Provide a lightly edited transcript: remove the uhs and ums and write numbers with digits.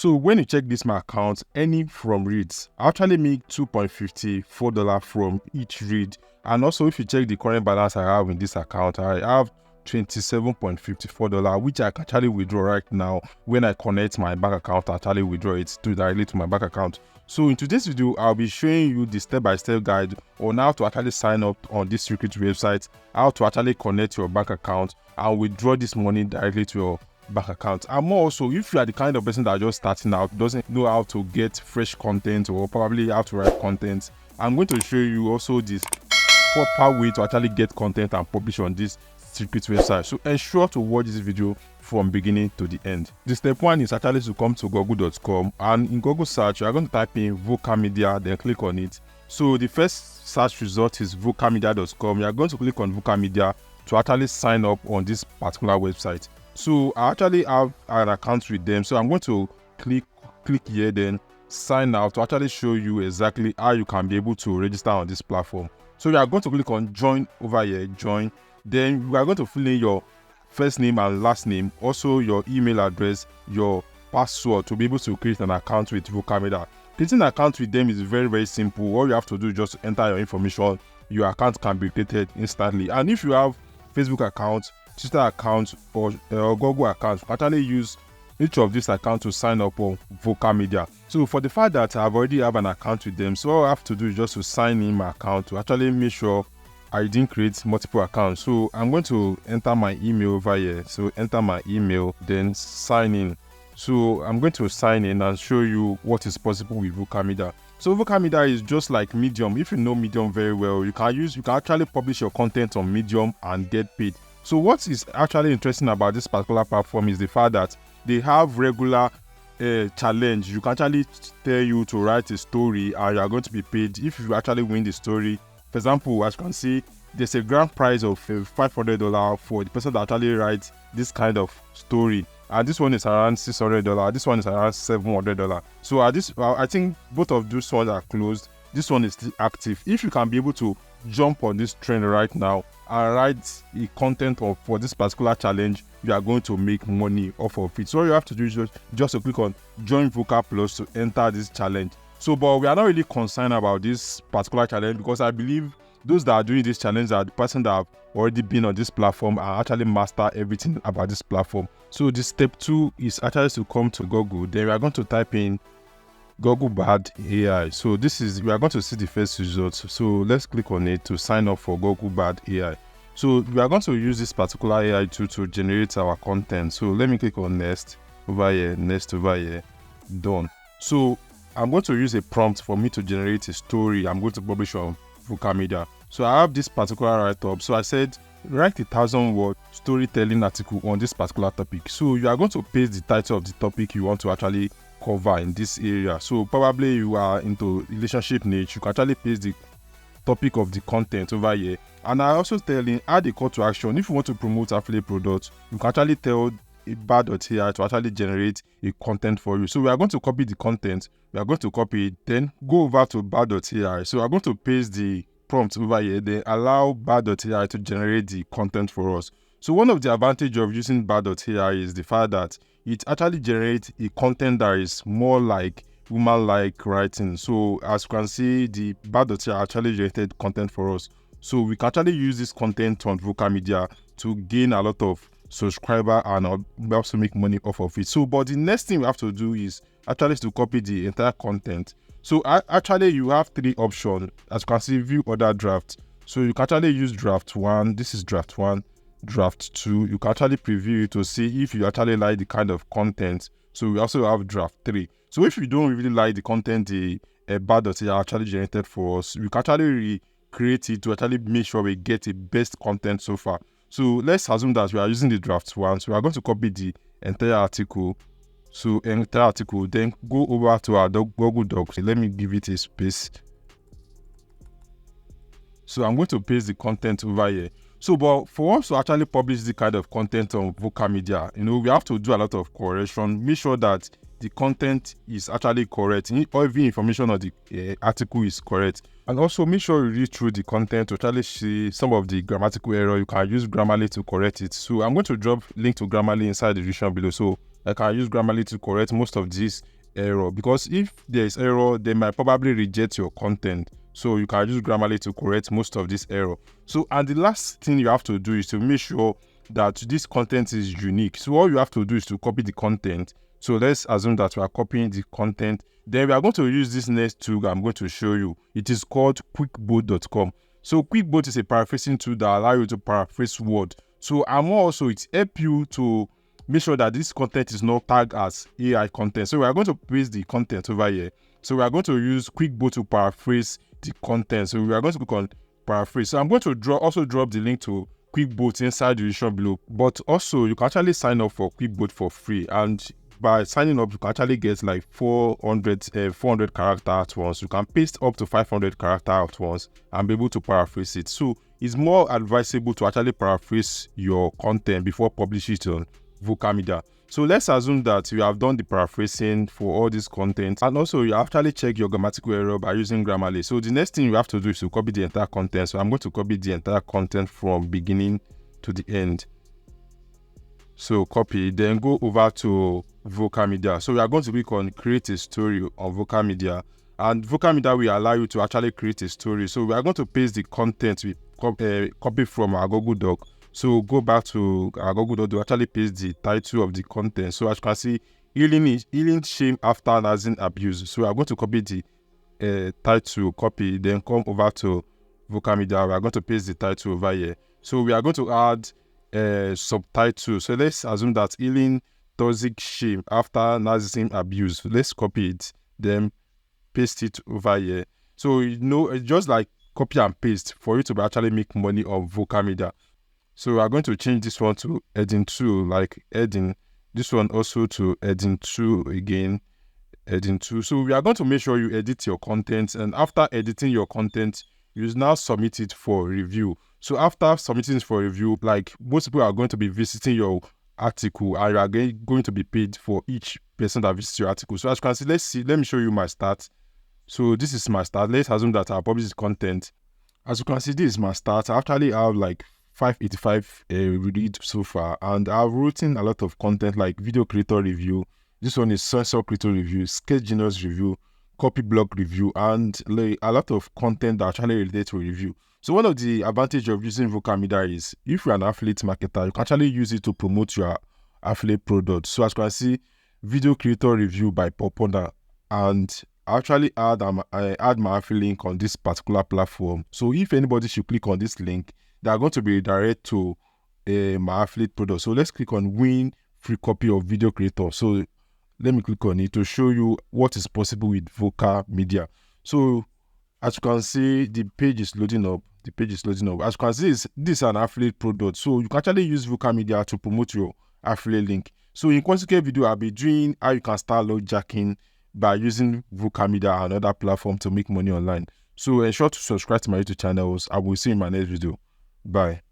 So when you check this my account, any from reads, I actually make $2.54 from each read. And also if you check the current balance I have in this account, I have $27.54, which I can actually withdraw right now. When I connect my bank account, I actually withdraw it directly to my bank account. So in today's video, I'll be showing you the step-by-step guide on how to actually sign up on this secret website, how to actually connect your bank account and withdraw this money directly to your bank account. And more also, if you are the kind of person that are just starting out, doesn't know how to get fresh content or probably how to write content, I'm going to show you also this proper way to actually get content and publish on this secret website. So ensure to watch this video from beginning to the end. The step one is actually to come to google.com, and in Google search you are going to type in Voca Media, then click on it. So the first search result is vocamedia.com. You are going to click on Voca Media to actually sign up on this particular website. So I actually have an account with them, so I'm going to click here, then sign out to actually show you exactly how you can be able to register on this platform. So you are going to click on join over here, join. Then we are going to fill in your first name and last name, also your email address, your password to be able to create an account with Voca Media. Creating an account with them is very simple. All you have to do is just enter your information. Your account can be created instantly. And if you have Facebook account, Twitter account, or Google account, you can actually use each of these accounts to sign up on Voca Media. So for the fact that I've already have an account with them, so all I have to do is just to sign in my account to actually make sure I didn't create multiple accounts. So I'm going to enter my email over here. So enter my email, then sign in. So I'm going to sign in and show you what is possible with Voca Media. So Voca Media is just like Medium. If you know Medium very well, you can actually publish your content on Medium and get paid. So what is actually interesting about this particular platform is the fact that they have regular challenge. You can actually tell you to write a story and you are going to be paid if you actually win the story. For example, as you can see, there's a grand prize of $500 for the person that actually writes this kind of story. And this one is around $600. This one is around $700. So I think both of those ones are closed. This one is still active. If you can be able to jump on this trend right now and write a content for this particular challenge, you are going to make money off of it. So all you have to do is just to click on join Voca Plus to enter this challenge. So, but we are not really concerned about this particular challenge because I believe those that are doing this challenge are the person that have already been on this platform and actually master everything about this platform. So the step 2 is actually to come to Google. Then we are going to type in QuillBot AI. So we are going to see the first results. So let's click on it to sign up for QuillBot AI. So we are going to use this particular AI tool to generate our content. So let me click on next over here, done. So I'm going to use a prompt for me to generate a story I'm going to publish on Voca Media. So I have this particular write-up. So I said write 1,000-word storytelling article on this particular topic. So you are going to paste the title of the topic you want to actually cover in this area. So probably you are into relationship niche, you can actually paste the topic of the content over here. And I also tell in add a call to action. If you want to promote affiliate products, you can actually tell QuillBot.ai to actually generate a content for you. So we are going to copy the content, we are going to copy it, then go over to QuillBot.ai. So we are going to paste the prompt over here, then allow QuillBot.ai to generate the content for us. So one of the advantages of using QuillBot.ai is the fact that it actually generates a content that is more like human-like writing. So as you can see, the QuillBot.ai actually generated content for us. So we can actually use this content on Voca Media to gain a lot of subscriber and also make money off of it. So but the next thing we have to do is actually to copy the entire content. So actually you have 3 options. As you can see, view other drafts. So you can actually use draft 1. This is draft 1, draft 2. You can actually preview it to see if you actually like the kind of content. So we also have draft 3. So if you don't really like the content the QuillBot.ai actually generated for us, we can actually recreate it to actually make sure we get the best content so far. So let's assume that we are using the draft 1. So we are going to copy the entire article. So entire article, then go over to our Google Docs. Let me give it a space. So I'm going to paste the content over here. So, but for us to actually publish the kind of content on Voca Media, we have to do a lot of correction. Make sure that the content is actually correct. Every information on the article is correct. And also make sure you read through the content to actually see some of the grammatical error. You can use Grammarly to correct it. So I'm going to drop link to Grammarly inside the description below. So I can use Grammarly to correct most of this error, because if there is error, they might probably reject your content. So you can use Grammarly to correct most of this error. So, and the last thing you have to do is to make sure that this content is unique. So all you have to do is to copy the content. So let's assume that we are copying the content. Then we are going to use this next tool I'm going to show you. It is called QuillBot.com. So QuillBot is a paraphrasing tool that allows you to paraphrase word. So and more also, it helps you to make sure that this content is not tagged as AI content. So we are going to paste the content over here. So we are going to use QuillBot to paraphrase the content. So we are going to click on paraphrase. So I'm going to also drop the link to QuillBot inside the description below. But also, you can actually sign up for QuillBot for free, and by signing up, you can actually get like 400 characters at once. You can paste up to 500 characters at once and be able to paraphrase it. So it's more advisable to actually paraphrase your content before publishing it on Vocal Media. So let's assume that you have done the paraphrasing for all this content, and also you actually check your grammatical error by using Grammarly. So the next thing you have to do is to copy the entire content. So I'm going to copy the entire content from beginning to the end. So copy, then go over to Vocal Media. So we are going to click on create a story on Vocal Media, and Vocal Media will allow you to actually create a story. So we are going to paste the content we copy from our Google Doc. So go back to our Google Doc to actually paste the title of the content. So as you can see, healing shame after Nazi abuse. So we are going to copy the title, copy, then come over to Vocal Media. We are going to paste the title over here. So we are going to add subtitle. So let's assume that healing toxic shame after narcissism abuse. Let's copy it, then paste it over here. So it's just like copy and paste for you to actually make money on Vocal Media. So we are going to change this one to heading 2, like heading. This one also to heading 2 again, heading 2. So we are going to make sure you edit your content, and after editing your content, you now submit it for review. So after submitting it for review, like most people are going to be visiting your article, and you are going to be paid for each person that visits your article. So as you can see, let me show you my start. So this is my start. Let's assume that I publish this content. As you can see, this is my start. I actually have like 585 read so far, and I've written a lot of content like video creator review. This one is sensor creator review, sketch genius review, copy blog review, and like a lot of content that actually relate to review. So one of the advantage of using Vocal Media is if you're an affiliate marketer, you can actually use it to promote your affiliate product. So as you can see, video creator review by Popona, and I actually add my affiliate link on this particular platform. So if anybody should click on this link, they are going to be direct to my affiliate product. So let's click on win free copy of video creator. So let me click on it to show you what is possible with Vocal Media. So as you can see, the page is loading up. As you can see, this is an affiliate product. So you can actually use Vocal Media to promote your affiliate link. So in consequent video, I'll be doing how you can start log jacking by using Vocal Media and other platform to make money online. So ensure to subscribe to my YouTube channels. I will see you in my next video. Bye.